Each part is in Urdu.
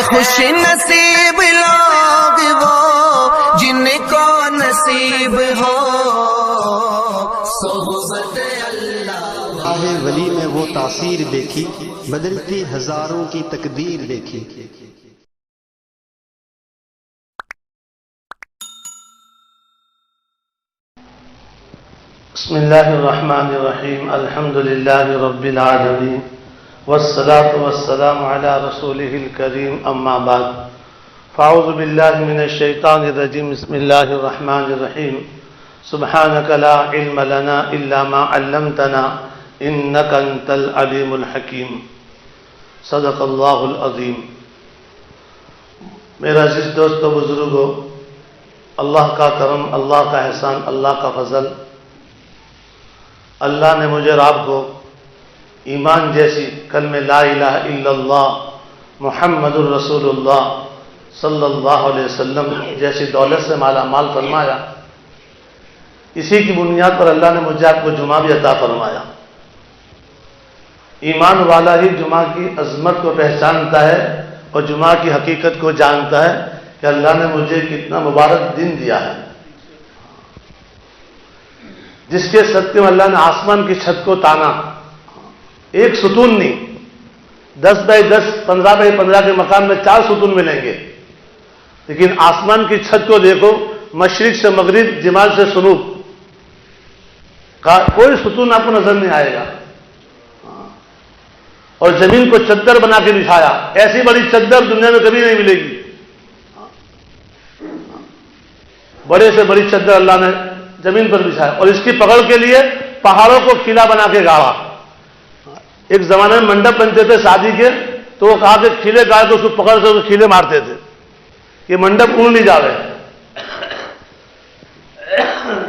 خوش نصیب لوگ وہ جن کو نصیب ہو صحبت اللہ۔ راہ ولی میں وہ تاثیر دیکھی، بدلتی ہزاروں کی تقدیر دیکھی۔ بسم اللہ الرحمن الرحیم، الحمد للہ رب العالمین، والصلاة والسلام علی رسولہ الکریم، اما بعد، فاعوذ باللہ من الشیطان الرجیم، بسم اللہ الرحمن الرحیم، سبحانک لا علم لنا الا ما علمتنا انک انت العلیم الحکیم، صدق اللہ العظیم۔ میرا عزیز دوستو، بزرگو، اللہ کا کرم، اللہ کا احسان، اللہ کا فضل، اللہ نے مجھے اور آپ کو ایمان جیسی کلمہ لا الہ الا اللہ محمد الرسول اللہ صلی اللہ علیہ وسلم جیسی دولت سے مالا مال فرمایا۔ اسی کی بنیاد پر اللہ نے مجھے آپ کو جمعہ بھی عطا فرمایا۔ ایمان والا ہی جمعہ کی عظمت کو پہچانتا ہے اور جمعہ کی حقیقت کو جانتا ہے کہ اللہ نے مجھے کتنا مبارک دن دیا ہے، جس کے صدقے میں اللہ نے آسمان کی چھت کو تانا۔ ایک ستون نہیں، 10 بائی 10 15 بائی 15 کے مکان میں 4 ستون ملیں گے، لیکن آسمان کی چھت کو دیکھو، مشرق سے مغرب، جمال سے جنوب، کوئی ستون آپ کو نظر نہیں آئے گا۔ اور زمین کو چادر بنا کے بچھایا، ایسی بڑی چادر دنیا میں کبھی نہیں ملے گی۔ بڑے سے بڑی چادر اللہ نے زمین پر بچھایا، اور اس کی پکڑ کے لیے پہاڑوں کو کھیلا بنا کے گاڑا۔ ایک زمانے میں منڈپ بنتے تھے شادی کے، تو وہ کہا کہ کھیلے گاڑ کے اس کو پکڑ سے کھیلے مارتے تھے کہ منڈپ اڑ نہیں جا رہے،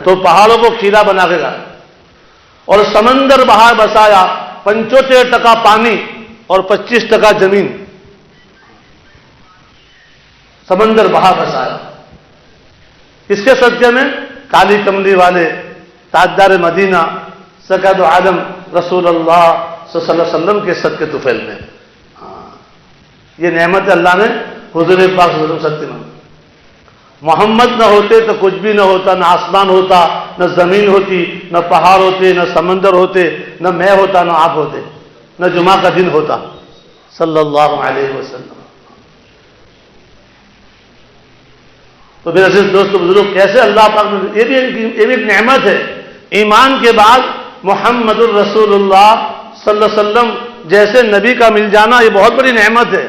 تو پہاڑوں کو کھیلا بنا کے گاڑا۔ اور سمندر باہر بسایا، 75% پانی اور 25% زمین، سمندر باہر بسایا۔ اس کے صدقے میں کالی کملی والے تاجدار مدینہ سرکار عالم رسول اللہ صلی اللہ علیہ وسلم کے صدقے طفیل میں، یہ نعمت اللہ نے حضور پاک صلی اللہ علیہ وسلم۔ محمد نہ ہوتے تو کچھ بھی نہ ہوتا، نہ آسمان ہوتا، نہ زمین ہوتی، نہ پہاڑ ہوتے، نہ سمندر ہوتے، نہ میں ہوتا، نہ آپ ہوتے، نہ جمعہ کا دن ہوتا، صلی اللہ علیہ وسلم۔ تو میرے عزیز دوستو بزرگ، کیسے اللہ پاک نے، یہ بھی ایک نعمت ہے۔ ایمان کے بعد محمد الرسول اللہ صلی اللہ علیہ وسلم جیسے نبی کا مل جانا، یہ بہت بڑی نعمت ہے۔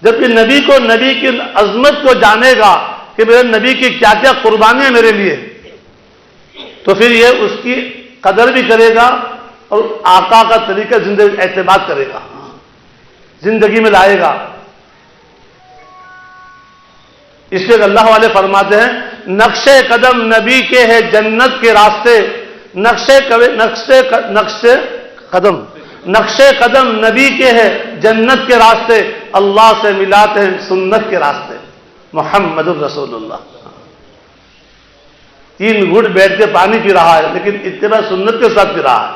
جب کہ نبی کو، نبی کی عظمت کو جانے گا کہ میرے نبی کی کیا کیا قربانیاں میرے لیے، تو پھر یہ اس کی قدر بھی کرے گا اور آقا کا طریقہ زندگی اعتماد کرے گا، زندگی میں لائے گا۔ اس لیے اللہ والے فرماتے ہیں، نقش قدم نبی کے ہے جنت کے راستے، نقش قدم نبی کے ہے جنت کے راستے، اللہ سے ملاتے ہیں سنت کے راستے، محمد الرسول اللہ۔ 3 گھٹ بیٹھ کے پانی پی رہا ہے، لیکن اتباع سنت کے ساتھ پی رہا ہے۔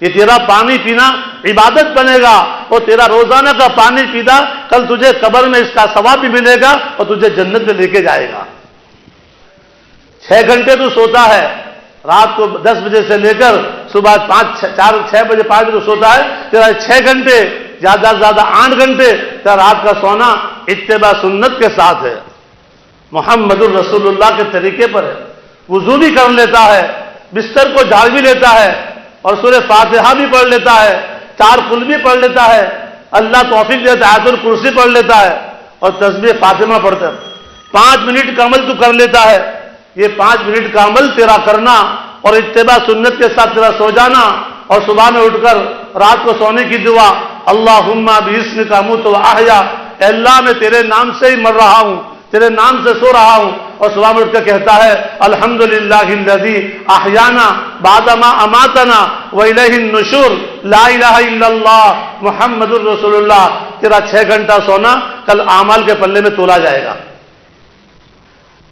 یہ تیرا پانی پینا عبادت بنے گا، اور تیرا روزانہ کا پانی پینا کل تجھے قبر میں اس کا ثواب بھی ملے گا اور تجھے جنت میں لے کے جائے گا۔ 6 گھنٹے تو سوتا ہے، رات کو 10 بجے سے لے کر صبح 6 بجے 5 بجے سوتا ہے، تیرا 6 گھنٹے زیادہ سے زیادہ 8 گھنٹے تیرا رات کا سونا اتباع سنت کے ساتھ ہے، محمد الرسول اللہ کے طریقے پر ہے۔ وضو بھی کر لیتا ہے، بستر کو جھاڑ بھی لیتا ہے، اور سورہ فاتحہ بھی پڑھ لیتا ہے، 4 قل بھی پڑھ لیتا ہے، اللہ توفیق دیتا ہے، آیت الکرسی پڑھ لیتا ہے، اور تسبیح فاطمہ پڑھتا ہے۔ 5 منٹ کا عمل تو کر لیتا ہے۔ یہ 5 منٹ کا عمل تیرا کرنا اور اتباع سنت کے ساتھ تیرا سو جانا، اور صبح میں اٹھ کر رات کو سونے کی دعا، اللہم باسمک اموت و احیا، اے اللہ میں تیرے نام سے ہی مر رہا ہوں، تیرے نام سے سو رہا ہوں، اور صبح میں اٹھ کر کہتا ہے الحمدللہ الذی احیانا بعد ما اماتنا والیہ النشور، لا الہ الا اللہ محمد الرسول اللہ۔ تیرا 6 گھنٹہ سونا کل اعمال کے پلے میں تولا جائے گا،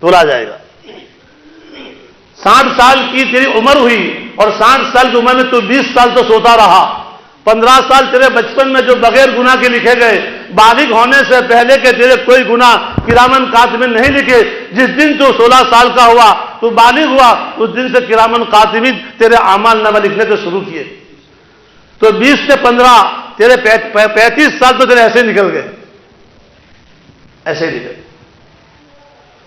تولا جائے گا۔ 60 سال کی تیری عمر ہوئی، اور 60 سال کی عمر میں تو 20 سال تو سوتا رہا، 15 سال تیرے بچپن میں جو بغیر گناہ کے لکھے گئے، بالغ ہونے سے پہلے کے تیرے کوئی گناہ کرامن کاتبین نہیں لکھے. جس دن تو 16 سال کا ہوا، تو بالغ ہوا، اس دن سے کرامن کاتبین تیرے اعمال نامہ لکھنے کو شروع کیے. تو 20 سے 15 تیرے 35 سال تو تیرے ایسے نکل گئے، ایسے ہی نکل.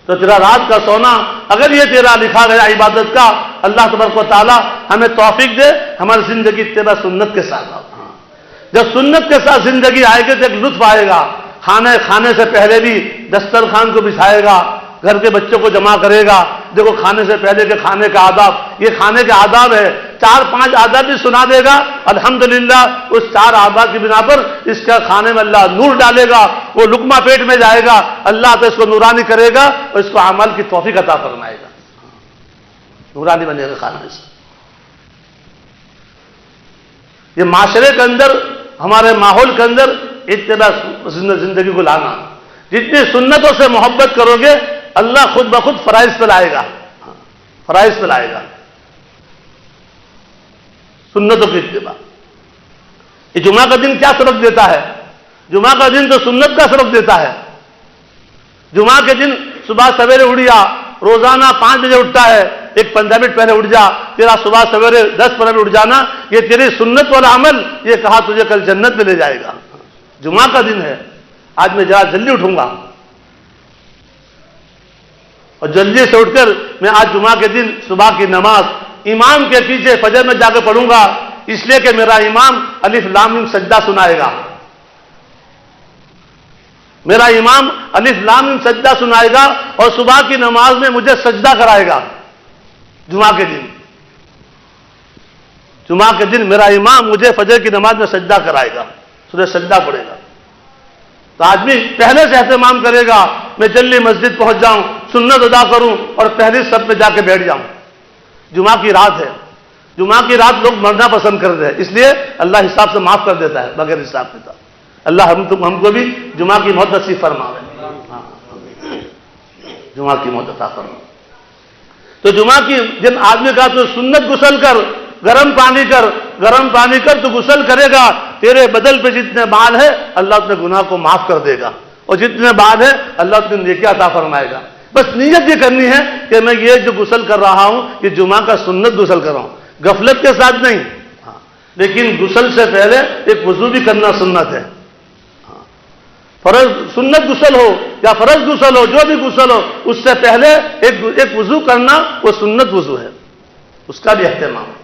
تو تیرا رات کا سونا اگر یہ تیرا لکھا گیا عبادت کا، اللہ تبارک و تعالیٰ ہمیں توفیق دے ہماری زندگی تیرا سنت کے ساتھ آؤ. جب سنت کے ساتھ زندگی آئے گی تو ایک لطف آئے گا. کھانے سے پہلے بھی دسترخوان کو بچھائے گا، گھر کے بچوں کو جمع کرے گا. دیکھو کھانے سے پہلے کے کھانے کا آداب، یہ کھانے کے آداب ہے. 4-5 آداب بھی سنا دے گا. الحمدللہ اس 4 آداب کی بنا پر اس کا کھانے میں اللہ نور ڈالے گا، وہ لقمہ پیٹ میں جائے گا، اللہ تو اس کو نورانی کرے گا اور اس کو اعمال کی توفیق عطا فرمائے گا. نورانی بنے گا کھانا. اس یہ معاشرے کے اندر، ہمارے ماحول کے اندر اتنا زندگی کو لانا. جتنی سنتوں سے محبت کرو گے اللہ خود بخود فرائض پہ لائے گا، فرائض پہ لائے گا. سنتوں کی اتباع. یہ جمعہ کا دن کیا سبق دیتا ہے؟ جمعہ کا دن تو سنت کا سبق دیتا ہے. جمعہ کے دن صبح سویرے اٹھ جا، روزانہ 5 بجے اٹھتا ہے، ایک 15 منٹ پہلے اٹھ جا. تیرا صبح سویرے 10-15 منٹ اٹھ جانا یہ تیری سنت والا عمل، یہ کہا تجھے کل جنت میں لے جائے گا. جمعہ کا دن ہے، آج میں ذرا جلدی اٹھوں گا اور جلدی سے اٹھ کر میں آج جمعہ کے دن صبح کی نماز امام کے پیچھے فجر میں جا کے پڑھوں گا، اس لیے کہ میرا امام الف لام میم سجدہ سنائے گا. میرا امام الف لام میم سجدہ سنائے گا اور صبح کی نماز میں مجھے سجدہ کرائے گا. جمعہ کے دن، جمعہ کے دن میرا امام مجھے فجر کی نماز میں سجدہ کرائے گا، سورہ سجدہ پڑھے گا. تو آدمی پہلے سے اہتمام کرے گا، میں جلدی مسجد پہنچ جاؤں، سنت ادا کروں اور پہلی صف پہ جا کے بیٹھ جاؤں. جمعہ کی رات ہے، جمعہ کی رات لوگ مرنا پسند کرتے ہیں، اس لیے اللہ حساب سے معاف کر دیتا ہے بغیر حساب کتاب. اللہ ہم کو بھی جمعہ کی موت نصیب فرمائے، جمعہ کی موت عطا فرمائے. تو جمعہ کی جن آدمی کا تو سنت غسل کر، گرم پانی کر تو غسل کرے گا، تیرے بدل پہ جتنے بال ہے اللہ اپنے گناہ کو معاف کر دے گا اور جتنے بال ہے اللہ اپنے نیکی عطا فرمائے گا. بس نیت یہ کرنی ہے کہ میں یہ جو غسل کر رہا ہوں یہ جمعہ کا سنت غسل کر رہا ہوں، غفلت کے ساتھ نہیں. لیکن غسل سے پہلے ایک وضو بھی کرنا سنت ہے. فرض سنت غسل ہو یا فرض غسل ہو، جو بھی غسل ہو، اس سے پہلے ایک وضو کرنا وہ سنت وضو ہے، اس کا بھی اہتمام ہے.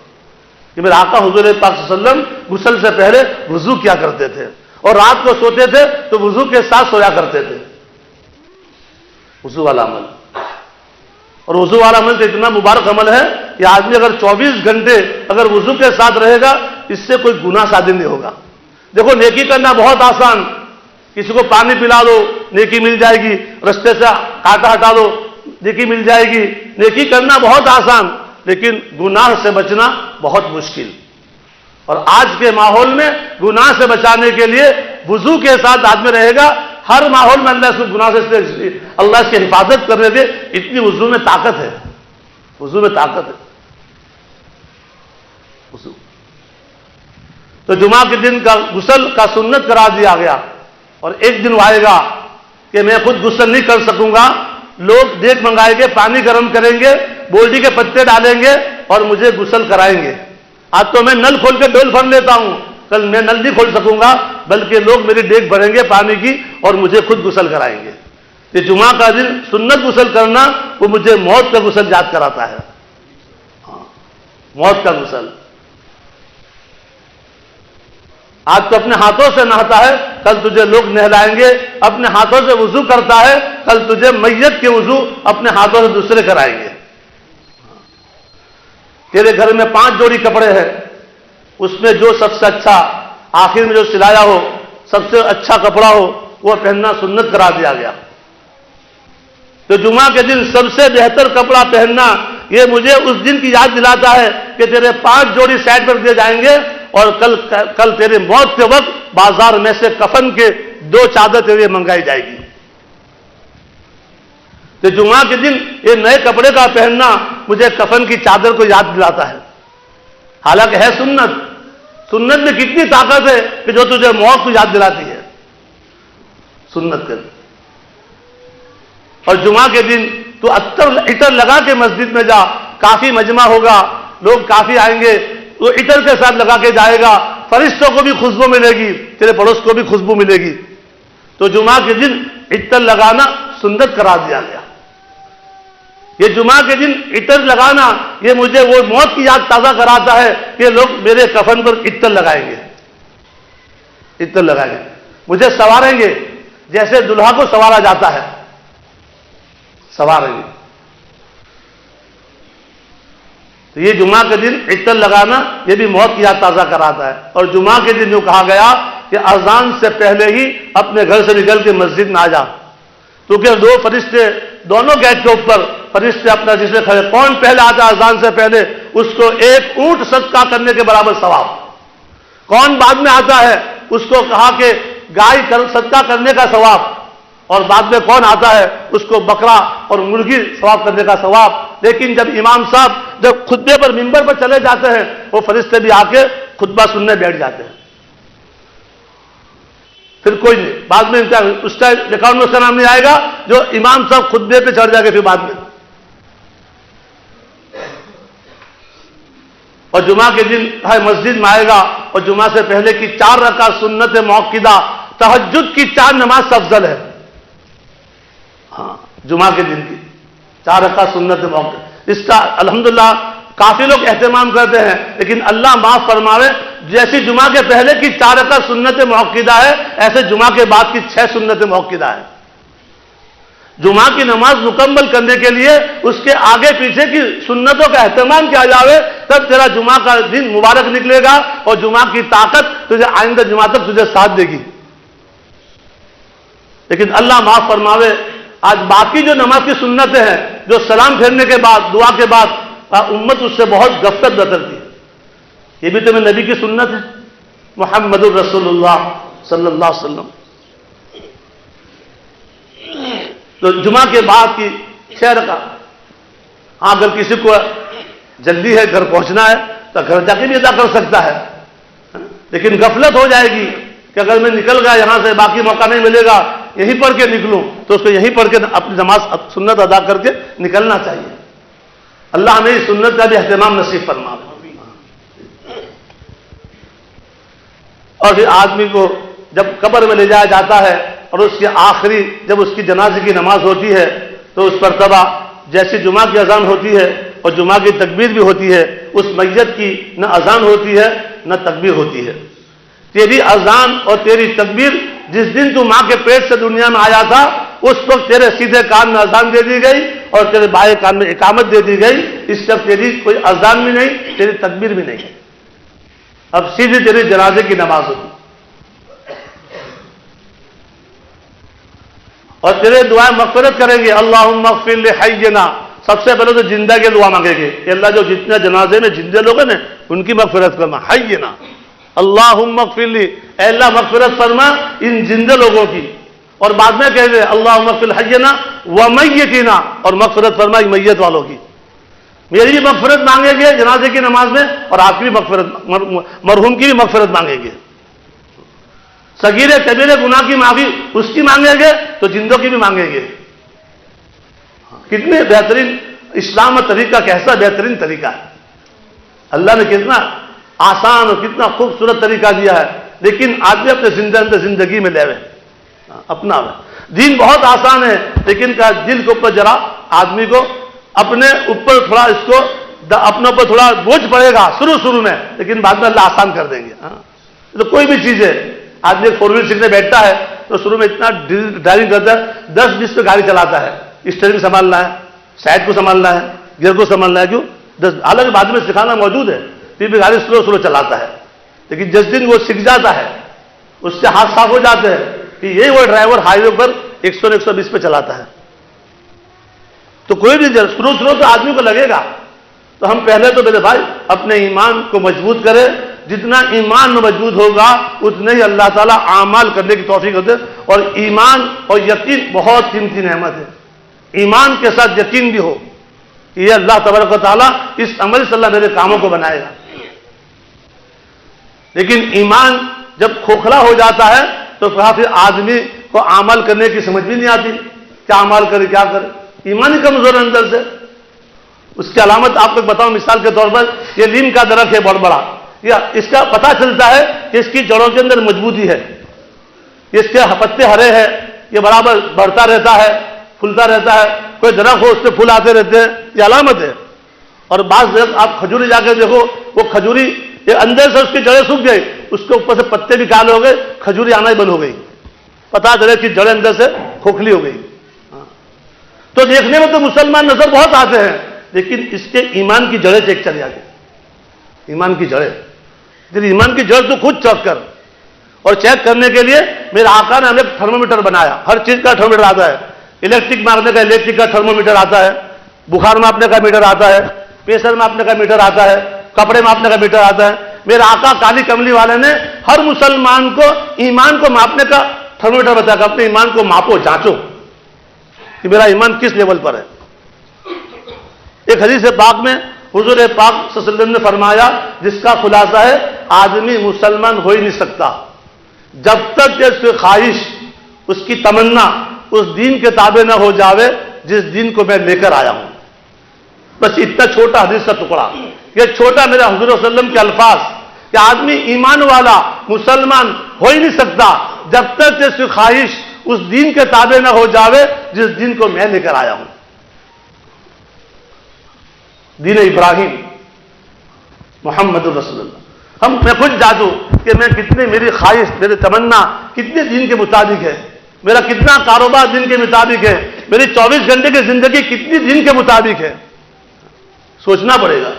کہ میرے آقا حضور پاک صلی اللہ علیہ وسلم غسل سے پہلے وضو کیا کرتے تھے اور رات کو سوتے تھے تو وضو کے ساتھ سویا کرتے تھے. وضو والا عمل، اور وضو والا عمل تو اتنا مبارک عمل ہے کہ آدمی اگر 24 گھنٹے اگر وضو کے ساتھ رہے گا اس سے کوئی گناہ شادی نہیں ہوگا. دیکھو نیکی کرنا بہت آسان، کسی کو پانی پلا دو نیکی مل جائے گی، رستے سے کانٹا ہٹا دو نیکی مل جائے گی. نیکی کرنا بہت آسان لیکن گناہ سے بچنا بہت مشکل. اور آج کے ماحول میں گناہ سے بچانے کے لیے وضو کے ساتھ آدمی رہے گا. ہر ماحول میں اللہ اس کو گناہ سے اللہ اس کی حفاظت کرنے دے، اتنی وضو میں طاقت ہے، وضو میں طاقت ہے. وضو تو جمعہ کے دن کا غسل کا سنت قرار دیا گیا. اور ایک دن آئے گا کہ میں خود غسل نہیں کر سکوں گا، لوگ دیگ منگائیں گے، پانی گرم کریں گے، بولڈی کے پتے ڈالیں گے اور مجھے غسل کرائیں گے. آج تو میں نل کھول کے ڈول بھر لیتا ہوں، کل میں نل نہیں کھول سکوں گا بلکہ لوگ میری دیگ بھریں گے پانی کی اور مجھے خود غسل کرائیں گے. یہ جمعہ کا دن سنت غسل کرنا وہ مجھے موت کا غسل یاد کراتا ہے. موت کا غسل. آج تو اپنے ہاتھوں سے نہاتا ہے، کل تجھے لوگ نہلائیں گے. اپنے ہاتھوں سے وضو کرتا ہے، کل تجھے میت کے وضو اپنے ہاتھوں سے دوسرے کرائیں گے. تیرے گھر میں 5 جوڑی کپڑے ہیں، اس میں جو سب سے اچھا آخر میں جو سلایا ہو، سب سے اچھا کپڑا ہو وہ پہننا سنت قرار دیا گیا. تو جمعہ کے دن سب سے بہتر کپڑا پہننا یہ مجھے اس دن کی یاد دلاتا ہے کہ تیرے 5 جوڑی سائڈ پر دیے جائیں گے اور کل تیرے موت کے وقت بازار میں سے کفن کے 2 چادر تیرے منگائی جائے گی. تو جمعہ کے دن یہ نئے کپڑے کا پہننا مجھے کفن کی چادر کو یاد دلاتا ہے. حالانکہ ہے سنت، سنت میں کتنی طاقت ہے کہ جو تجھے موت کو یاد دلاتی ہے. سنت کر. اور جمعہ کے دن تو عطر لگا کے مسجد میں جا, کافی مجمع ہوگا, لوگ کافی آئیں گے, وہ عطر کے ساتھ لگا کے جائے گا, فرشتوں کو بھی خوشبو ملے گی, تیرے پڑوس کو بھی خوشبو ملے گی. تو جمعہ کے دن عطر لگانا سنت قرار دیا گیا. یہ جمعہ کے دن عطر لگانا یہ مجھے وہ موت کی یاد تازہ کراتا ہے کہ لوگ میرے کفن پر عطر لگائیں گے, عطر لگائیں گے, مجھے سواریں گے جیسے دلہا کو سوارا جاتا ہے, سواریں گے. تو یہ جمعہ کے دن عطر لگانا یہ بھی موت کی یاد تازہ کراتا ہے. اور جمعہ کے دن جو کہا گیا کہ اذان سے پہلے ہی اپنے گھر سے نکل کے مسجد میں آ جا, کیونکہ دو فرشتے دونوں گیٹ کے اوپر فرشتے اپنا جس میں کھڑے, کون پہلے آتا ہے اذان سے پہلے اس کو ایک اونٹ صدقہ کرنے کے برابر ثواب, کون بعد میں آتا ہے اس کو کہا کہ گائے صدقہ کرنے کا ثواب, اور بعد میں کون آتا ہے اس کو بکرا اور مرغی ثواب کرنے کا ثواب. لیکن جب امام صاحب جب خطبے پر منبر پر چلے جاتے ہیں وہ فرشتے بھی آ کے خطبہ سننے بیٹھ جاتے ہیں, پھر کوئی نہیں, بعد میں اس کا اکاؤنٹ میں اس کا نام نہیں آئے گا جو امام صاحب خطبے پہ چڑھ جائے گا پھر بعد میں. اور جمعہ کے دن مسجد میں آئے گا اور جمعہ سے پہلے کی 4 رکعت سنت موقدہ تہجد کی 4 نماز سے افضل ہے. ہاں, جمعہ کے دن کی 4 رکعت سنت موقدہ, اس کا الحمدللہ کافی لوگ اہتمام کرتے ہیں, لیکن اللہ معاف فرماوے, جیسی جمعہ کے پہلے کی 4 رکعت سنت موقدہ ہے ایسے جمعہ کے بعد کی 6 سنت موقدہ ہے. جمعہ کی نماز مکمل کرنے کے لیے اس کے آگے پیچھے کی سنتوں کا اہتمام کیا جاوے, تب تیرا جمعہ کا دن مبارک نکلے گا اور جمعہ کی طاقت تجھے آئندہ جمعہ تک تجھے ساتھ دے گی. لیکن اللہ معاف فرماوے, آج باقی جو نماز کی سنتیں ہیں جو سلام پھیرنے کے بعد دعا کے بعد امت اس سے بہت غفلت برتتی ہے, یہ بھی تو نبی کی سنت ہے محمد الرسول اللہ صلی اللہ علیہ وسلم. تو جمعہ کے بعد کی 6 رکعت, ہاں اگر کسی کو جلدی ہے گھر پہنچنا ہے تو گھر جا کے بھی ادا کر سکتا ہے, لیکن غفلت ہو جائے گی کہ اگر میں نکل گیا یہاں سے باقی موقع نہیں ملے گا, یہیں پڑھ کے نکلوں, تو اس کو یہیں پڑھ کے اپنی نماز سنت ادا کر کے نکلنا چاہیے. اللہ ہمیں اس سنت کا بھی اہتمام نصیب فرمائے. اور پھر آدمی کو جب قبر میں لے جایا جاتا ہے اور اس کے آخری جب اس کی جنازے کی نماز ہوتی ہے تو اس مرتبہ جیسی جمعہ کی اذان ہوتی ہے اور جمعہ کی تکبیر بھی ہوتی ہے, اس میت کی نہ اذان ہوتی ہے نہ تکبیر ہوتی ہے. تیری اذان اور تیری تکبیر جس دن تو ماں کے پیٹ سے دنیا میں آیا تھا اس وقت تیرے سیدھے کان میں اذان دے دی گئی اور تیرے بائیں کان میں اقامت دے دی گئی. اس وقت تیری کوئی اذان بھی نہیں, تیری تکبیر بھی نہیں, اب سیدھی تیری جنازے کی نماز ہوگی. اور تیرے دعائیں مغفرت کریں گے, اللہم اغفر لحینا, سب سے پہلے تو زندہ کے دعا مانگیں گے کہ اللہ جو جتنے جنازے میں زندہ لوگ ہیں نا ان کی مغفرت فرما. حینا اللہم اغفر لی, اے اللہ مغفرت فرما ان زندہ لوگوں کی. اور بعد میں کہیں گے اللہم اغفر حینا ومیتنا, اور مغفرت فرما میت والوں کی. میری بھی مغفرت مانگیں گے جنازے کی نماز میں اور آپ کی بھی مغفرت, مرحوم کی بھی مغفرت مانگیں گے. صغیرے کبیرے گناہ کی معافی اس کی مانگیں گے تو زندوں کی بھی مانگیں گے. کتنے بہترین اسلام کا طریقہ, کیسا بہترین طریقہ ہے. اللہ نے کتنا آسان اور کتنا خوبصورت طریقہ دیا ہے, لیکن آدمی اپنے زندگی میں لے رہے اپنا دین بہت آسان ہے, لیکن کا دل کے اوپر ذرا آدمی کو اپنے اوپر تھوڑا اس کو اپنے اوپر تھوڑا بوجھ پڑے گا شروع میں, لیکن بعد میں اللہ آسان کر دیں گے. تو کوئی بھی چیز ہے, آدمی 4 وہیل سیکھنے بیٹھتا ہے تو شروع میں اتنا ڈرائیونگ کرتا ہے, 10-20 پہ گاڑی چلاتا ہے, اسٹیئرنگ سنبھالنا ہے, سائڈ کو سنبھالنا ہے, گیئر کو سنبھالنا ہے, کیوں 10, حالانکہ بعد میں سکھانا موجود ہے, پھر بھی گاڑی سلو چلاتا ہے. لیکن جس دن وہ سیکھ جاتا ہے اس سے ہاتھ صاف ہو جاتے ہیں کہ یہی وہ ڈرائیور ہائی وے پر 100-120 پہ چلاتا ہے. تو کوئی بھی شروع تو آدمی کو لگے گا. تو ہم پہلے تو میرے بھائی اپنے ایمان کو مضبوط کریں, جتنا ایمان مضبوط ہوگا اتنے ہی اللہ تعالیٰ اعمال کرنے کی توفیق ہوتے. اور ایمان اور یقین بہت قیمتی نعمت ہے. ایمان کے ساتھ یقین بھی ہو کہ یہ اللہ تبارک و تعالیٰ اس عمل سے اللہ میرے کاموں کو بنائے گا. لیکن ایمان جب کھوکھلا ہو جاتا ہے تو پھر آدمی کو عمل کرنے کی سمجھ بھی نہیں آتی، کیا عمل کرے کیا کرے، ایمان ہی کمزور ہے اندر سے۔ اس کی علامت آپ کو بتاؤں مثال کے طور پر، یہ نیم کا درخت ہے بہت بڑا، یا اس کا پتہ چلتا ہے کہ اس کی جڑوں کے اندر مضبوطی ہے، اس کے پتے ہرے ہیں، یہ برابر بڑھتا رہتا ہے، پھولتا رہتا ہے، کوئی درخت ہو اس پہ پھول آتے رہتے ہیں، یہ علامت ہے۔ اور بعض درخت آپ کھجوری جا کے دیکھو، وہ کھجوری یہ اندر سے اس کی جڑیں سوکھ گئی، اس کے اوپر سے پتے بھی کالے ہو گئے، کھجوری آنا ہی بند ہو گئی، پتا چلے کہ جڑیں اندر سے کھوکھلی ہو گئی۔ تو دیکھنے میں تو مسلمان نظر بہت آتے ہیں، لیکن اس کے ایمان کی جڑیں چیک چلی جاتی، ایمان کی جڑیں، پھر ایمان کی جڑ تو خود چیک کر۔ اور چیک کرنے کے لیے میرے آقا نے ہمیں تھرمومیٹر بنایا، ہر چیز کا تھرمومیٹر آتا ہے، الیکٹرک مارنے کا الیکٹرک کا تھرمومیٹر آتا ہے، بخار ماپنے کا میٹر آتا ہے، پریشر ماپنے کا میٹر آتا ہے، کپڑے ماپنے کا میٹر آتا ہے۔ میرے آقا کالی کملی والے نے ہر مسلمان کو ایمان کو ماپنے کا تھرمومیٹر بتایا کہ اپنے ایمان کو ماپو، جانچو کہ میرا ایمان کس لیول پر ہے۔ ایک حدیث پاک میں حضور پاک صلی اللہ علیہ وسلم نے فرمایا، جس کا خلاصہ ہے آدمی مسلمان ہو ہی نہیں سکتا جب تک کہ اس کی خواہش، اس کی تمنا اس دین کے تابع نہ ہو جاوے جس دین کو میں لے کر آیا ہوں۔ بس اتنا چھوٹا حدیث کا ٹکڑا، یہ چھوٹا میرا حضور صلی اللہ علیہ وسلم کے الفاظ کہ آدمی ایمان والا مسلمان ہو ہی نہیں سکتا جب تک کہ اس کی خواہش اس دین کے تابع نہ ہو جاوے جس دین کو میں لے کر آیا ہوں۔ دین ابراہیم محمد رسول اللہ۔ میں خود جانچوں کہ میں کتنے، میری خواہش، میری تمنا کتنے دین کے مطابق ہے، میرا کتنا کاروبار دین کے مطابق ہے، میری 24 گھنٹے کی زندگی کتنی دین کے مطابق ہے۔ سوچنا پڑے گا،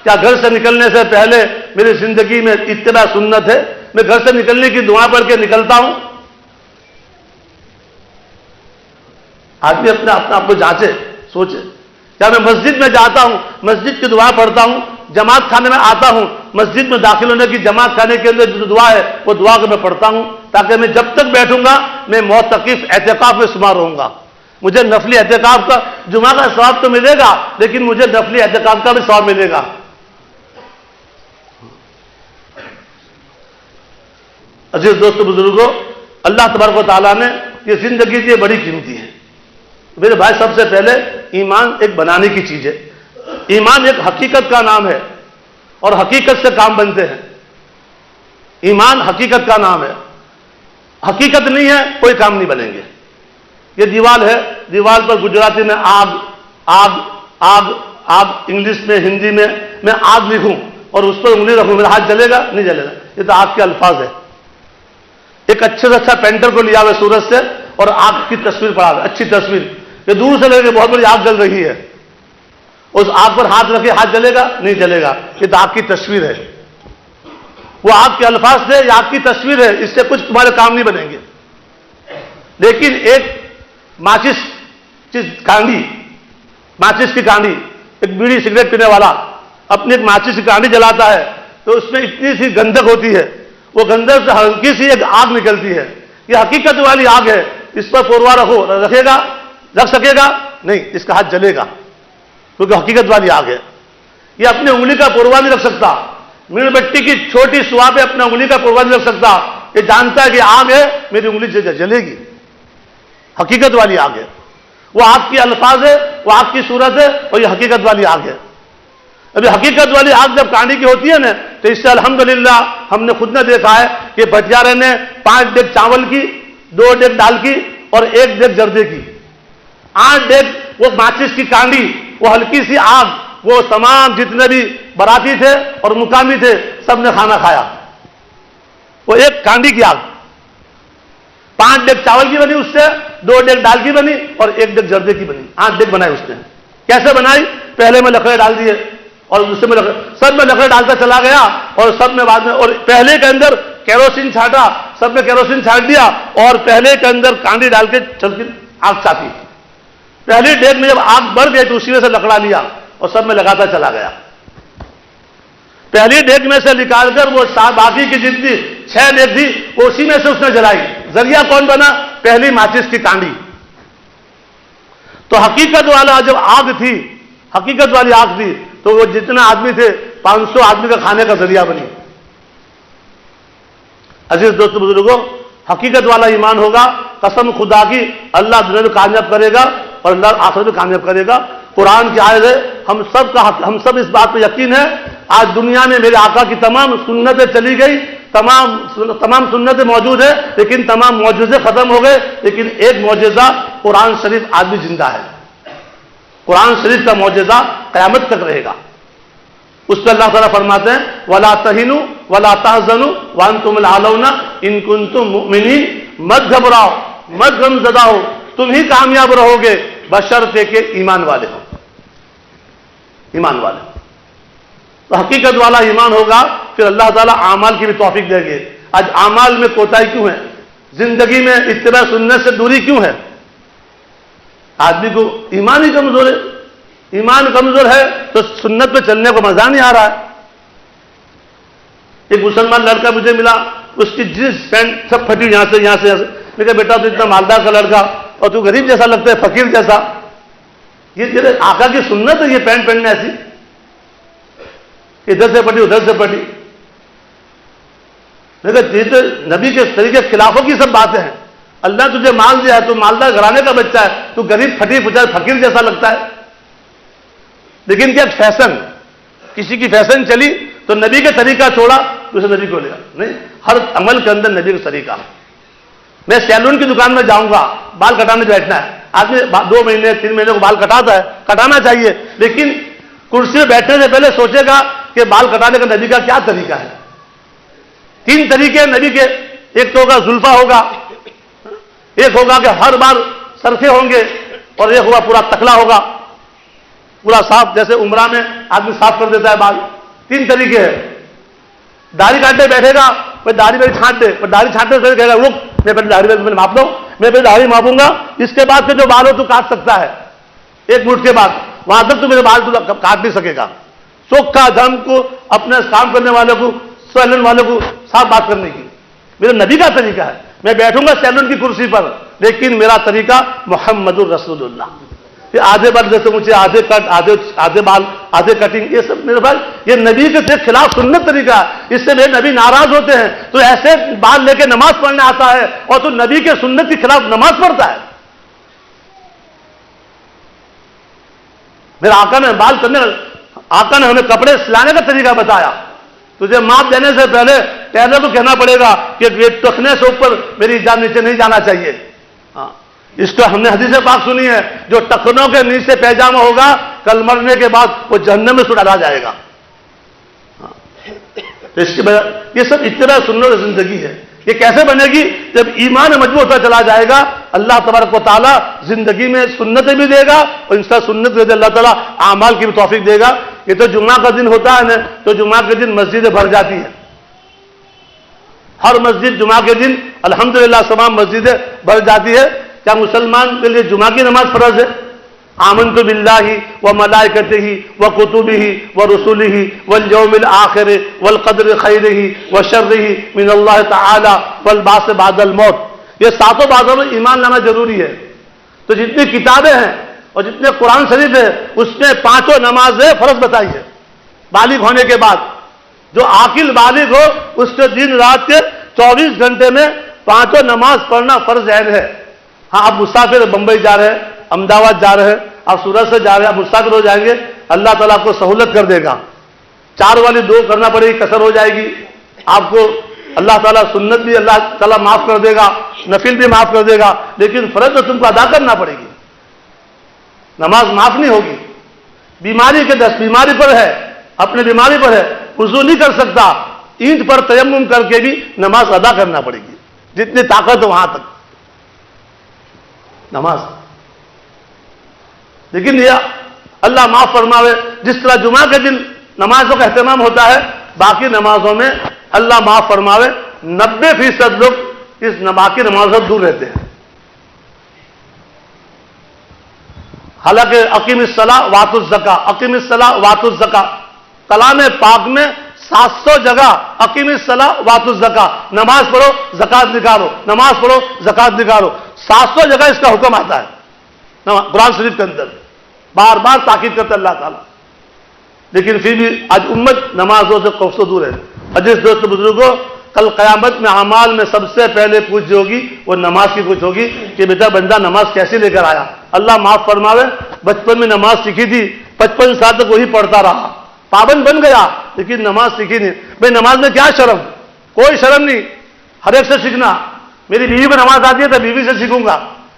کیا گھر سے نکلنے سے پہلے میری زندگی میں اتباع سنت ہے؟ میں گھر سے نکلنے کی دعا پڑھ کے نکلتا ہوں؟ آدمی اپنے آپ کو جانچے، سوچے، کیا میں مسجد میں جاتا ہوں، مسجد کی دعا پڑھتا ہوں، جماعت خانے میں آتا ہوں، مسجد میں داخل ہونے کی جماعت خانے کے اندر جو دعا ہے وہ دعا کو میں پڑھتا ہوں، تاکہ میں جب تک بیٹھوں گا میں معتکف اعتکاف میں شمار رہوں گا۔ مجھے نفلی اعتکاف کا جمعہ کا ثواب تو ملے گا، لیکن مجھے نفلی اعتکاف کا بھی ثواب ملے گا۔ عزیز دوستو بزرگوں، اللہ تبارک و تعالیٰ نے یہ زندگی کی بڑی قیمتی ہے میرے بھائی۔ سب سے پہلے ایمان ایک بنانے کی چیز ہے، ایمان ایک حقیقت کا نام ہے اور حقیقت سے کام بنتے ہیں۔ ایمان حقیقت کا نام ہے، حقیقت نہیں ہے کوئی کام نہیں بنیں گے۔ یہ دیوال ہے، دیوال پر گجراتی میں آگ آگ آگ آگ، انگلش میں ہندی میں آگ لکھوں اور اس پر انگلی رکھوں، میرا ہاتھ جلے گا؟ نہیں جلے گا۔ یہ تو آگ کے الفاظ ہے۔ ایک اچھے سے اچھا پینٹر کو لیا ہوا سورج سے اور آگ کی تصویر پڑا ہوا، اچھی تصویر، یہ دور سے لگے کہ بہت بڑی آگ جل رہی ہے، اس آگ پر ہاتھ رکھے، ہاتھ جلے گا؟ نہیں جلے گا۔ یہ تو آگ کی تصویر ہے، وہ آگ کے الفاظ سے، یہ آگ کی تصویر ہے، اس سے کچھ تمہارے کام نہیں بنیں گے۔ لیکن ایک ماچس کی کانڈی، ماچس کی کانڈی، ایک بیڑی سگریٹ پینے والا اپنی ایک ماچس کی کانڈی جلاتا ہے تو اس میں اتنی سی گندک ہوتی ہے، وہ گندک سے ہلکی سی ایک آگ نکلتی ہے۔ یہ حقیقت والی آگ ہے، اس پر پوروا رکھو، رکھے گا؟ رکھ سکے گا؟ نہیں، اس کا ہاتھ جلے گا، کیونکہ حقیقت والی آگ ہے۔ یہ اپنی انگلی کا پوروا نہیں رکھ سکتا، میڑ بٹی کی چھوٹی سوا پہ اپنے انگلی کا پوروا نہیں رکھ سکتا، یہ جانتا ہے کہ آگ ہے، میری انگلی جلے گی۔ حقیقت والی آگ ہے، وہ آگ کی الفاظ ہے، وہ آگ کی صورت ہے، اور یہ حقیقت والی آگ ہے۔ ابھی حقیقت والی آگ جب کانڈی کی ہوتی ہے نا، تو اس سے الحمدللہ ہم نے خود نے دیکھا ہے کہ بٹیارے نے 5 ڈیگ چاول کی، 2 ڈیگ دال کی اور 1 ڈیگ جردے کی، 8 ڈیگ وہ ماچس کی کانڈی، وہ ہلکی سی آگ، وہ تمام جتنے بھی باراتی تھے اور مقامی تھے سب نے کھانا کھایا۔ وہ ایک کانڈی کی آگ، 5 ڈیگ چاول کی بنی، اس سے 2 ڈیگ دال کی بنی اور 1 ڈیگ جردے کی بنی، 8 ڈیگ بنائے اس نے۔ کیسے بنائی؟ پہلے میں لکڑے ڈال دیے اور دوسرے میں سب میں لکڑے ڈالتا چلا گیا، اور سب میں بعد میں، اور پہلے کے اندر کیروسین چھاٹا، سب میں کیروسین چھاٹ دیا، اور پہلے کے اندر کانڈی ڈال کے چلتی آگ چاپی۔ پہلی ڈیگ میں جب آگ بڑھ گئی تو اسی میں سے لکڑا لیا اور سب میں لگاتا چلا گیا۔ پہلی ڈیگ میں سے نکال کر وہ باقی کی جتنی 6 ڈیگ تھی وہ اسی میں سے اس نے جلائی۔ ذریعہ کون بنا؟ پہلی ماچس کی کانڈی۔ تو حقیقت والا جب آگ تھی، حقیقت والی آگ تھی، تو وہ جتنا آدمی تھے 500 آدمی کا کھانے کا ذریعہ بنی۔ عزیز دوستو بزرگوں، حقیقت والا ایمان ہوگا قسم خدا کی اللہ دنیا میں کامیاب کرے گا اور اللہ آخرت میں کامیاب کرے گا. قرآن کی آیت ہے, ہم سب اس بات پہ یقین ہے. آج دنیا میں میرے آقا کی تمام سنتیں چلی گئی, تمام سنتیں موجود ہیں, لیکن تمام معجزے ختم ہو گئے, لیکن ایک معجزہ قرآن شریف آج بھی زندہ ہے. قرآن شریف کا معجزہ قیامت تک رہے گا. اس پہ اللہ تعالیٰ فرماتے ہیں وَلَا تَهِنُوا وَلَا تَحْزَنُوا وَأَنْتُمُ الْأَعْلَوْنَ إِن كُنتُم مُؤْمِنِينَ. مت گھبراؤ, مت غم زدہ ہو, تم ہی کامیاب رہو گے بشرطے کہ ایمان والے ہو. ایمان والے تو حقیقت والا ایمان ہوگا, پھر اللہ تعالیٰ اعمال کی بھی توفیق دیں گے. آج اعمال میں کوتاہی کیوں ہے؟ زندگی میں اتباع سنت سے دوری کیوں ہے؟ آدمی کو ایمان ہی کمزور ہے. ایمان کمزور ہے تو سنت پہ چلنے کو مزہ نہیں آ رہا ہے. ایک مسلمان لڑکا مجھے ملا, اس کی جینس پینٹ سب پھٹی یہاں سے یہاں سے. میں کہا بیٹا تو اتنا مالدار کا لڑکا اور تو غریب جیسا لگتا ہے, فقیر جیسا. یہ تیرے آقا کی سنت ہے یہ پینٹ پہننا ایسی, ادھر سے پھٹی ادھر سے پھٹی. میں کہا یہ تو نبی کے طریقے خلافوں کی سب باتیں ہیں. اللہ تجھے مال دیا ہے, تو مالدار گھرانے کا بچہ ہے, تو غریب پھٹی پھٹا فقیر جیسا لگتا ہے. لیکن کیا فیشن, کسی کی فیشن چلی تو نبی کا طریقہ چھوڑا تو اسے نبی کو لیا. نہیں, ہر عمل کے اندر نبی کا طریقہ. میں سیلون کی دکان میں جاؤں گا, بال کٹانے بیٹھنا ہے, آدمی 2 مہینے 3 مہینے کو بال کٹاتا ہے, کٹانا چاہیے, لیکن کرسی میں بیٹھنے سے پہلے سوچے گا کہ بال کٹانے کا نبی کا کیا طریقہ ہے. 3 طریقے نبی کے. ایک تو ہوگا زلفا ہوگا, ایک ہوگا کہ ہر بار سرخے ہوں گے, اور ایک ہوگا پورا تکلا ہوگا, پورا صاف, جیسے عمرہ میں آدمی صاف کر دیتا ہے بال. 3 طریقے ہیں. داڑھی کاٹنے بیٹھے گا, میں داڑھی میری چھانٹ دے, داڑھی چھانٹنے سے کہے گا رک, میں پہلے داڑھی میں ماپ لوں, میں پہلے داڑھی ماپوں گا, اس کے بعد سے جو بال ہو تو کاٹ سکتا ہے. 1 منٹ کے بعد وہاں تک تو میرے بال تو کاٹ نہیں سکے گا. سوکھا دم کو, اپنے کام کرنے والوں کو, سیلون والوں کو صاف بات کرنے کی میرے نبی کا طریقہ ہے. میں بیٹھوں گا سیلون کی کرسی پر, لیکن میرا طریقہ محمد الرسول اللہ. یہ آدھے بال جیسے مجھے, آدھے کٹ, آدھے بال, آدھے کٹنگ, یہ سب میرے بھائی یہ نبی کے خلاف سنت طریقہ ہے. اس سے میرے نبی ناراض ہوتے ہیں. تو ایسے بال لے کے نماز پڑھنے آتا ہے اور تو نبی کے سنت کے خلاف نماز پڑھتا ہے. میرا آقا نے بال کرنے, آقا نے ہمیں کپڑے سلانے کا طریقہ بتایا. تجھے ماپ دینے سے پہلے ٹیلر کو کہنا پڑے گا کہ یہ ٹخنے سے اوپر میری جان نیچے نہیں جانا چاہیے. اس کا ہم نے حدیث پاک سنی ہے, جو ٹخنوں کے نیچے پیجامہ ہوگا کل مرنے کے بعد وہ جہنم میں ڈالا جائے گا. تو اس کی وجہ یہ سب اتباع سنت زندگی ہے. یہ کیسے بنے گی؟ جب ایمان مضبوط ہوتا چلا جائے گا, اللہ تبارک و تعالیٰ زندگی میں سنتیں بھی دے گا, اور ان سے سنت دے اللہ تعالیٰ اعمال کی بھی توفیق دے گا. یہ تو جمعہ کا دن ہوتا ہے نا, تو جمعہ کے دن مسجدیں بھر جاتی ہیں. ہر مسجد جمعہ کے دن الحمدللہ تمام مسجدیں بھر جاتی ہے. کیا مسلمان کے لیے جمعہ کی نماز فرض ہے؟ آمنت باللہ وملائکتہ وکتبہ ورسلہ والیوم الآخر والقدر خیرہ وشرہ من اللہ تعالی والبعث بعد الموت. یہ 7 باتوں میں ایمان لانا ضروری ہے. تو جتنی کتابیں ہیں اور جتنے قرآن شریف ہے, اس میں 5 نمازیں فرض بتائی ہے بالغ ہونے کے بعد. جو عاقل بالغ ہو اس کے دن رات کے 24 گھنٹے میں 5 نماز پڑھنا فرض عین ہے. ہاں, آپ مسافر بمبئی جا رہے ہیں, احمدآباد جا رہے ہیں, آپ سورت سے جا رہے ہیں, آپ مسافر ہو جائیں گے, اللہ تعالیٰ آپ کو سہولت کر دے گا. 4 والی 2 کرنا پڑے گی, کثر ہو جائے گی. آپ کو اللہ تعالیٰ سنت بھی اللہ تعالیٰ معاف کر دے گا, نفل بھی معاف کر دے گا, لیکن فرض تو تم کو ادا کرنا پڑے گی. نماز معاف نہیں ہوگی. بیماری کے 10 بیماری پر ہے, اپنے بیماری پر ہے, وضو نہیں کر سکتا, اینٹ پر تیمم کر کے بھی نماز ادا کرنا پڑے گی. جتنی طاقت ہے وہاں تک نماز. لیکن یہ اللہ معاف فرماوے, جس طرح جمعہ کے دن نمازوں کا اہتمام ہوتا ہے, باقی نمازوں میں اللہ معاف فرماوے 90% لوگ اس باقی نمازوں سے دور رہتے ہیں. حالانکہ اقیم الصلاۃ وآتوا الزکاۃ, اقیم الصلاۃ وآتوا الزکاۃ, کلام پاک میں 700 جگہ اقیم الصلاۃ وآتوا الزکاۃ, نماز پڑھو زکات نکالو, نماز پڑھو زکات نکالو, 700 جگہ اس کا حکم آتا ہے قرآن شریف کے اندر. بار بار تاکید کرتا اللہ تعالیٰ. لیکن پھر بھی آج امت نمازوں سے خوف سے دور ہے. عزیز دوست بزرگوں, کل قیامت میں اعمال میں سب سے پہلے پوچھ جو ہوگی وہ نماز کی پوچھ ہوگی کہ بیٹا بندہ نماز کیسے لے کر آیا. اللہ معاف فرماوے, بچپن میں نماز سیکھی تھی, 55 سال تک وہی پڑھتا رہا, پابند بن گیا لیکن نماز سیکھی نہیں. بھائی نماز میں کیا شرم, کوئی شرم نہیں, ہر ایک سے سیکھنا. میری بیوی کو نماز آتی ہے تو بیوی سے سیکھوں گا,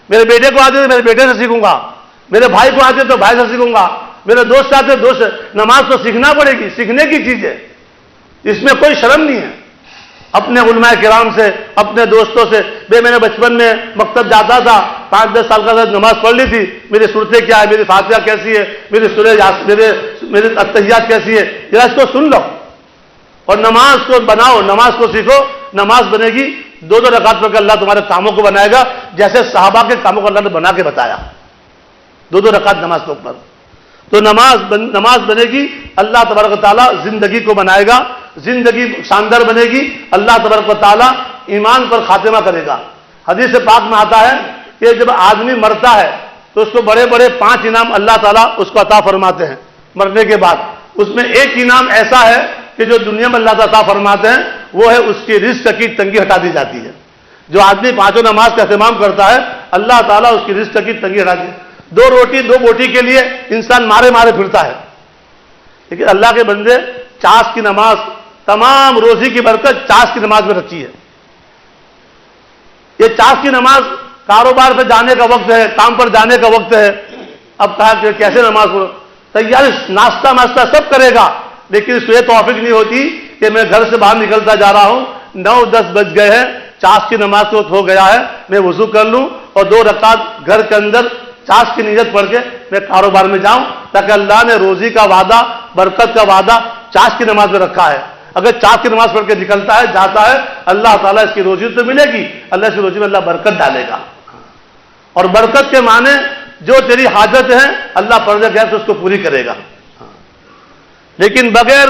میرے بیٹے کو آتی ہے تو میرے بیٹے سے سیکھوں گا, میرے بھائی کو آتی ہے تو بھائی سے سیکھوں گا, میرے دوست آتے ہیں دوست سے. نماز تو سیکھنا پڑے گی, سیکھنے کی چیز ہے, اس میں کوئی شرم نہیں ہے. اپنے علماء کرام سے, اپنے دوستوں سے, بھائی میں نے بچپن میں مکتب جاتا تھا, 5-10 سال کا نماز پڑھ لی تھی, میری صورتیں کیا ہے, میری فاتحہ کیسی ہے, میری التحیات کیسی ہے, ذرا اس کو سن لو اور نماز کو بناؤ, نماز کو سیکھو. نماز بنے گی 2 رکعت پڑھ کے اللہ تمہارے کاموں کو بنائے گا, جیسے صحابہ کے کاموں کو اللہ نے بنا کے بتایا, 2 رکعت نماز کے اوپر. تو نماز بنے گی, اللہ تبارک و تعالیٰ زندگی کو بنائے گا, زندگی شاندار بنے گی, اللہ تبارک و تعالیٰ ایمان پر خاتمہ کرے گا. حدیث پاک میں آتا ہے کہ جب آدمی مرتا ہے تو اس کو بڑے بڑے 5 انعام اللہ تعالیٰ اس کو عطا فرماتے ہیں مرنے کے بعد. اس میں ایک انعام ایسا ہے کہ جو دنیا میں اللہ تعالیٰ عطا فرماتے ہیں, وہ ہے اس کی رزق کی تنگی ہٹا دی جاتی ہے. جو آدمی 5 نماز کا اہتمام کرتا ہے, اللہ تعالیٰ اس کی رزق کی تنگی ہٹا دی. 2 روٹی 2 بوٹی کے لیے انسان مارے مارے پھرتا ہے, لیکن اللہ کے بندے چاس کی نماز, تمام روزی کی برکت چاس کی نماز میں رکھی ہے. یہ چاس کی نماز کاروبار پہ جانے کا وقت ہے, کام پر جانے کا وقت ہے. اب کہا کہ کیسے نماز پڑھو, تیاری ناشتہ سب کرے گا, لیکن اس کو یہ توفیق نہیں ہوتی کہ میں گھر سے باہر نکلتا جا رہا ہوں, 9-10 بج گئے ہیں, چاس کی نماز کا وقت ہو گیا ہے, میں وضو کر لوں اور 2 رکعت گھر کے اندر چاس کی نیت پڑھ کے میں کاروبار میں جاؤں, تاکہ اللہ نے روزی کا وعدہ, برکت کا وعدہ چاس کی نماز میں رکھا ہے. اگر چاس کی نماز پڑھ کے نکلتا ہے, جاتا ہے, اللہ تعالیٰ اس کی روزی تو ملے گی, اللہ اس کی روزی میں اللہ برکت ڈالے گا. اور برکت کے معنی جو تیری حاجت ہے اللہ پردے گئے تو اس کو پوری کرے گا. لیکن بغیر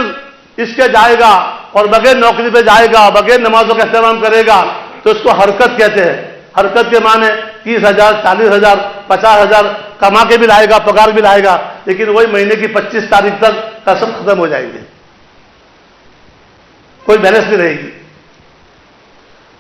اس کے جائے گا اور بغیر نوکری پہ جائے گا, بغیر نمازوں کا اہتمام کرے گا, تو اس کو حرکت کہتے ہیں. حرکت کے معنی 30,000, 40,000, 50,000 کما کے بھی لائے گا, پگار بھی لائے گا, لیکن وہی مہینے کی 25 تاریخ تک قسم ختم ہو جائیں گے, کوئی بیلنس نہیں رہے گی.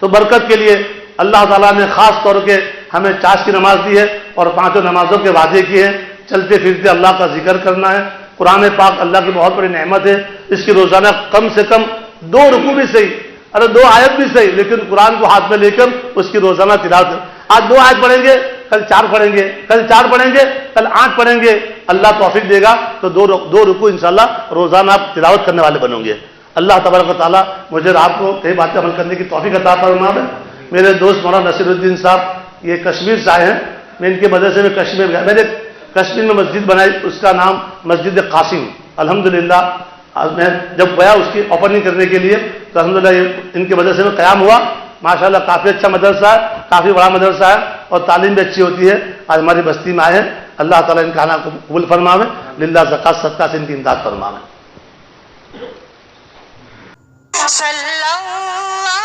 تو برکت کے لیے اللہ تعالیٰ نے خاص طور کے ہمیں چاش کی نماز دی ہے اور 5 نمازوں کے وعدے کیے ہیں. چلتے پھرتے اللہ کا ذکر کرنا ہے. قرآن پاک اللہ کی بہت بڑی نعمت ہے, اس کی روزانہ کم سے کم 2 رکوع بھی صحیح, 2 آیت بھی صحیح, لیکن قرآن کو ہاتھ میں لے کر اس کی روزانہ تلاوت. آج 2 آیت پڑھیں گے, کل 4 پڑھیں گے, کل 4 پڑھیں گے, کل 8 پڑھیں گے, اللہ توفیق دے گا تو 2 رکوع انشاءاللہ روزانہ آپ تلاوت کرنے والے بنو گے. اللہ تبارک و تعالیٰ مجھے اور آپ کو کئی باتیں عمل کرنے کی توفیق عطا فرمائے. میرے دوست مولانا نصیر الدین صاحب یہ کشمیر سے آئے ہیں, میں ان کے مدرسے میں کشمیر گیا, میں نے کشمیر میں مسجد بنائی, اس کا نام مسجد قاسم. الحمدللہ میں جب گیا اس کی اوپننگ کرنے کے لیے تو الحمدللہ ان کے مدرسے میں قیام ہوا. ماشاءاللہ کافی اچھا مدرسہ ہے, کافی بڑا مدرسہ ہے اور تعلیم بھی اچھی ہوتی ہے. آج ہماری بستی میں آئے ہیں, اللہ تعالیٰ ان کا کھانا قبول فرمائے, للہ زکات صدقہ سے ان کی امداد فرمائے. صلی اللہ